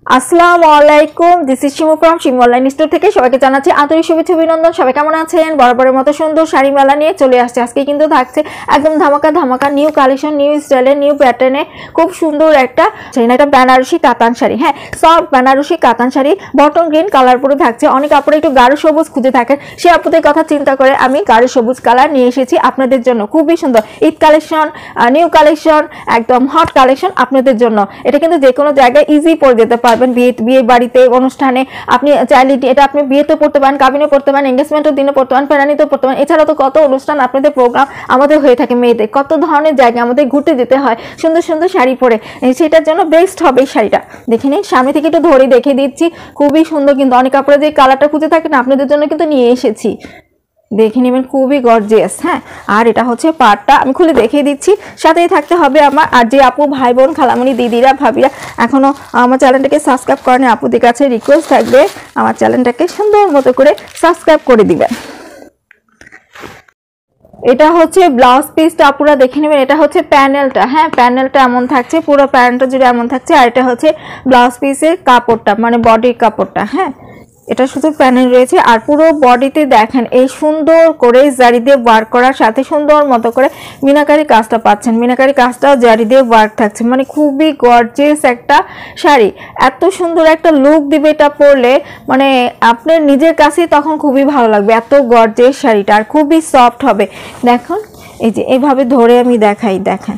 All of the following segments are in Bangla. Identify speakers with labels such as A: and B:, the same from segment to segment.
A: আসসালামু আলাইকুম, this is Shimu from Shimu online store থেকে সবাইকে জানাচ্ছি আন্তরিক শুভেচ্ছা অভিনন্দন। সবাই কেমন আছেন? বরাবরের মতো সুন্দর শাড়ি মেলা নিয়ে চলে আসছে। আজকে কিন্তু থাকছে একদম ধামাকা ধামাকা নিউ কালেকশন, নিউ স্টাইলে, নিউ প্যাটার্নে খুব সুন্দর একটা এটা বেনারসি কাতান শাড়ি। হ্যাঁ, সফট বেনারসি কাতান শাড়ি বটন গ্রিন কালার পরে থাকছে। অনেক আপুরা একটু গাঢ় সবুজ খুঁজে থাকেন, সে আপুদের কথা চিন্তা করে আমি গাঢ় সবুজ কালার নিয়ে এসেছি আপনাদের জন্য। খুবই সুন্দর ঈদ কালেকশন, নিউ কালেকশন, একদম হট কালেকশন আপনাদের জন্য। এটা কিন্তু যে কোনো জায়গায় ইজি পরে যেতে পারবেন, বিয়ে বাড়িতে, অনুষ্ঠানে আপনি চাইলে এটা আপনি বিয়েতে পড়তে পারেন, কাবিনে পড়তে পারেন, এনগেজমেন্টের দিনে পড়তে পারেন, ফেরানিতেও পড়তে পারেন। এছাড়া তো কত অনুষ্ঠান আপনাদের প্রোগ্রাম আমাদের হয়ে থাকে, মেয়েদের কত ধরনের জায়গায় আমাদের ঘুরতে যেতে হয় সুন্দর সুন্দর শাড়ি পরে, সেটার জন্য বেস্ট হবে এই শাড়িটা। দেখে নিন, সামনে থেকে একটু ধরে দেখিয়ে দিচ্ছি, খুবই সুন্দর। কিন্তু অনেক আপনারা যে কালারটা খুঁজে থাকেন আপনাদের জন্য কিন্তু নিয়ে এসেছি, দেখে নেবেন, খুবই গর্জিয়াস। হ্যাঁ, আর এটা হচ্ছে পাড়টা, আমি খুলে দেখিয়ে দিচ্ছি। সাথেই থাকতে হবে আমার। আর যে আপু, ভাই বোন, খালামণি, দিদিরা, ভাবিরা এখনো আমার চ্যানেলটাকে সাবস্ক্রাইব করেন, আপুদের কাছে রিকোয়েস্ট থাকবে আমার চ্যানেলটাকে সুন্দর মতো করে সাবস্ক্রাইব করে দিবেন। এটা হচ্ছে ব্লাউজ পিসটা, আপুরা দেখে নেবেন। এটা হচ্ছে প্যানেলটা। হ্যাঁ, প্যানেলটা এমন থাকছে, পুরো প্যানেলটা জুড়ে এমন থাকছে। আর এটা হচ্ছে ব্লাউজ পিসের কাপড়টা, মানে বডির কাপড়টা। হ্যাঁ, এটা শুধু প্যানেল রয়েছে। আর পুরো বডিতে দেখেন এই সুন্দর করে জারি দিয়ে ওয়ার্ক করার সাথে সুন্দর মতো করে মিনাকারি কাজটা পাচ্ছেন। মিনাকারি কাজটাও জারি দিয়ে ওয়ার্ক থাকছে, মানে খুবই গর্জিয়াস একটা শাড়ি। এত সুন্দর একটা লুক দিবে এটা পরলে, মানে আপনার নিজের কাছেই তখন খুবই ভালো লাগবে। এত গর্জিয়াস শাড়িটা, আর খুবই সফট হবে। দেখুন, এই যে এভাবে ধরে আমি দেখাই, দেখেন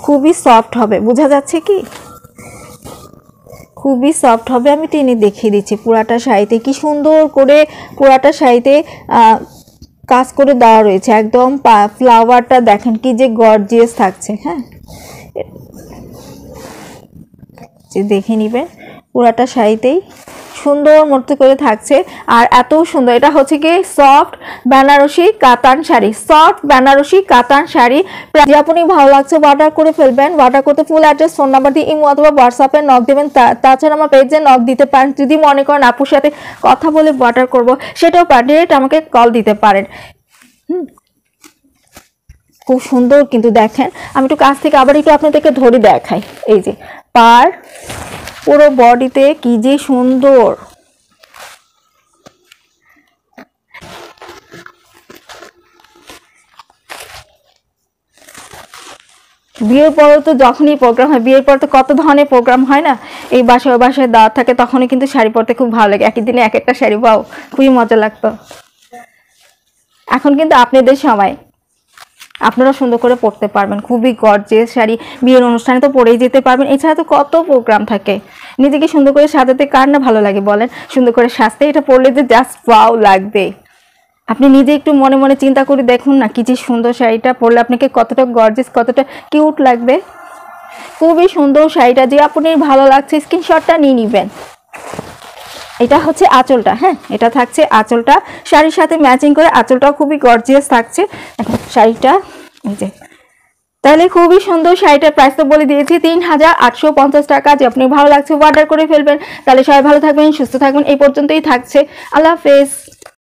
A: খুবই সফট হবে, বোঝা যাচ্ছে কি? খুবই সফট হবে। আমি টেনে দেখিয়ে দিচ্ছি পুরাটা শাড়িতে কি সুন্দর করে পুরাটা শাড়িতে কাজ করে দেওয়া রয়েছে। একদম ফ্লাওয়ারটা দেখেন কি যে গর্জিয়াস থাকছে। হ্যাঁ, যে দেখে নিবেন পুরাটা শাড়িতেই সুন্দর মতো করে থাকছে। আর এত সুন্দর, এটা হচ্ছে কি সফট বেনারসি কাতান শাড়ি, সফট বেনারসি কাতান শাড়ি। যে আপনি ভালো লাগছে অর্ডার করে ফেলবেন। অর্ডার করতে ফুল অ্যাড্রেস, ফোন নাম্বার দিয়ে ইমো অথবা হোয়াটসঅ্যাপে নক দেবেন। তাছাড়া আমার পেজে নক দিতে পারেন। যদি মনে করেন আপুর সাথে কথা বলে অর্ডার করব, সেটাও ডিরেক্ট আমাকে কল দিতে পারেন। খুব সুন্দর কিন্তু দেখেন, আমি একটু কাছ থেকে আবার একটু আপনাদেরকে ধরে দেখাই। এই যে পার, পুরো বডিতে কি যে সুন্দর। বিয়ের পরে তো যখনই প্রোগ্রাম হয়, বিয়ের পর তো কত ধরনের প্রোগ্রাম হয় না, এই বাসায় বাসায় দাওয়াত থাকে, তখনই কিন্তু শাড়ি পরতে খুব ভালো লাগে। একই দিনে এক একটা শাড়ি, পাও খুবই মজা লাগতো। এখন কিন্তু আপনাদের সময়, আপনারা সুন্দর করে পরতে পারবেন খুবই গর্জিয়াস শাড়ি। বিয়ের অনুষ্ঠানে তো পরেই যেতে পারবেন। এছাড়া তো কত প্রোগ্রাম থাকে, নিজেকে সুন্দর করে সাজাতে কার না ভালো লাগে বলেন? সুন্দর করে সাজতে এটা পরলে যে জাস্ট ওয়াও লাগবে। আপনি নিজে একটু মনে মনে চিন্তা করে দেখুন না, কি যে সুন্দর শাড়িটা পরলে আপনাকে কতটা গর্জিয়াস, কতটা কিউট লাগবে। খুবই সুন্দর শাড়িটা, যে আপনার ভালো লাগছে স্ক্রিনশটটা নিয়ে নেবেন। এটা হচ্ছে আঁচলটা। হ্যাঁ, এটা থাকছে আঁচলটা, শাড়ির সাথে ম্যাচিং করে আঁচলটাও খুবই গর্জিয়াস থাকছে। এখন শাড়িটা এই যে, তাহলে খুবই সুন্দর শাড়িটার প্রাইস তো বলে দিয়েছি ৩,৮৫০ টাকা। যে আপনি ভালো লাগছে অর্ডার করে ফেলবেন। তাহলে সবাই ভালো থাকবেন, সুস্থ থাকবেন। এই পর্যন্তই থাকছে। আল্লাহ হাফেজ।